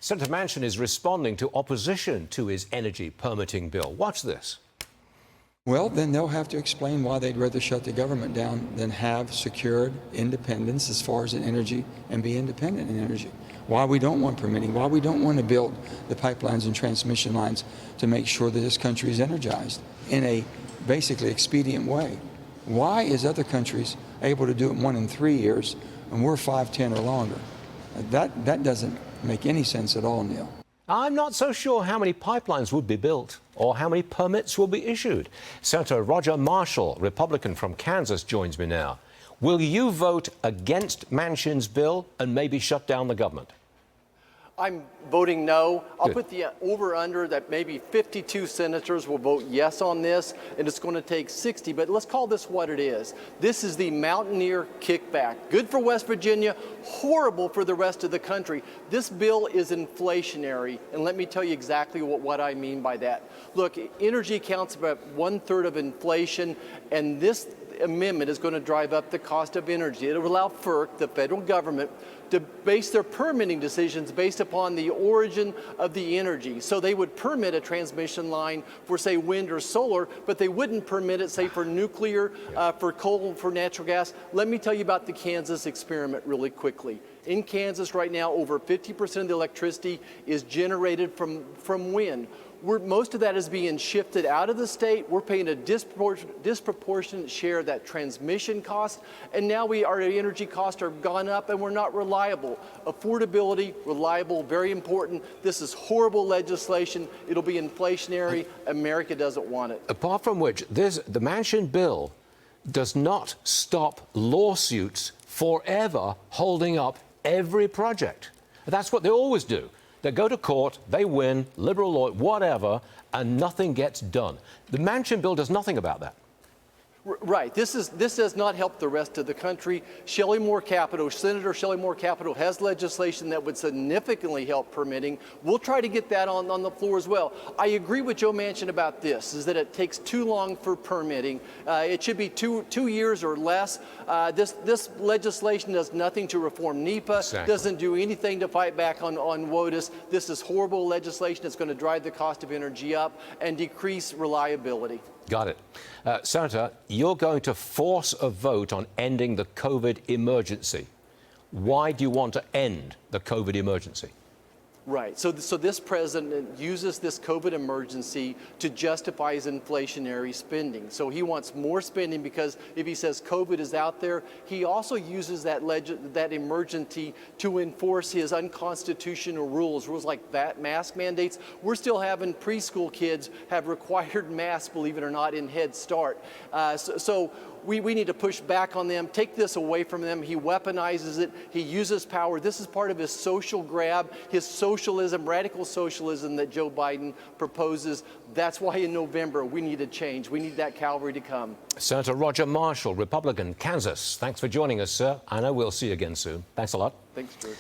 Senator Manchin is responding to opposition to his energy permitting bill. Watch this. Well, then they'll have to explain why they'd rather shut the government down than have secured independence as far as in energy and be independent in energy. Why we don't want permitting, why we don't want to build the pipelines and transmission lines to make sure that this country is energized in a basically expedient way. Why is other countries able to do it 1 in 3 years and we're 5, 10 or longer? That doesn't make any sense at all, Neil. I'm not so sure how many pipelines would be built or how many permits will be issued. Senator Roger Marshall, Republican from Kansas, joins me now. Will you vote against Manchin's bill and maybe shut down the government? I'm voting no. I'll Good. put the over-under that maybe 52 senators will vote yes on this, and it's going to take 60. But let's call this what it is. This is the Mountaineer kickback. Good for West Virginia, horrible for the rest of the country. This bill is inflationary, and let me tell you exactly what I mean by that. Look, energy accounts for about 1/3 of inflation, and this amendment is going to drive up the cost of energy. It will allow FERC, the federal government, to base their permitting decisions based upon the origin of the energy. So they would permit a transmission line for, say, wind or solar, but they wouldn't permit it, say, for nuclear, for coal, for natural gas. Let me tell you about the Kansas experiment really quickly. In Kansas right now, over 50% of the electricity is generated from wind. Most of that is being shifted out of the state. We're paying a disproportionate share of that transmission cost, and now our energy costs are gone up and we're not reliable. Affordability, reliable, very important. This is horrible legislation. It'll be inflationary. America doesn't want it. Apart from which, the Manchin bill does not stop lawsuits forever holding up every project. That's what they always do. They go to court, they win, liberal law, whatever, and nothing gets done. The Manchin bill does nothing about that. Right. This does not help the rest of the country. Senator Shelley Moore Capito has legislation that would significantly help permitting. We'll try to get that on the floor as well. I agree with Joe Manchin about this, is that it takes too long for permitting. It should be two years or less. This legislation does nothing to reform NEPA, Exactly. Doesn't do anything to fight back on WOTUS. This is horrible legislation. It's going to drive the cost of energy up and decrease reliability. Got it. Senator, you're going to force a vote on ending the COVID emergency. Why do you want to end the COVID emergency? Right. So this president uses this COVID emergency to justify his inflationary spending. So he wants more spending because if he says COVID is out there, he also uses that emergency to enforce his unconstitutional rules like that mask mandates. We're still having preschool kids have required masks, believe it or not, in Head Start. So we need to push back on them, take this away from them. He weaponizes it. He uses power. This is part of his social grab, his socialism, radical socialism that Joe Biden proposes. That's why in November we need a change. We need that cavalry to come. Senator Roger Marshall, Republican, Kansas. Thanks for joining us, sir. I know we'll see you again soon. Thanks a lot. Thanks, George.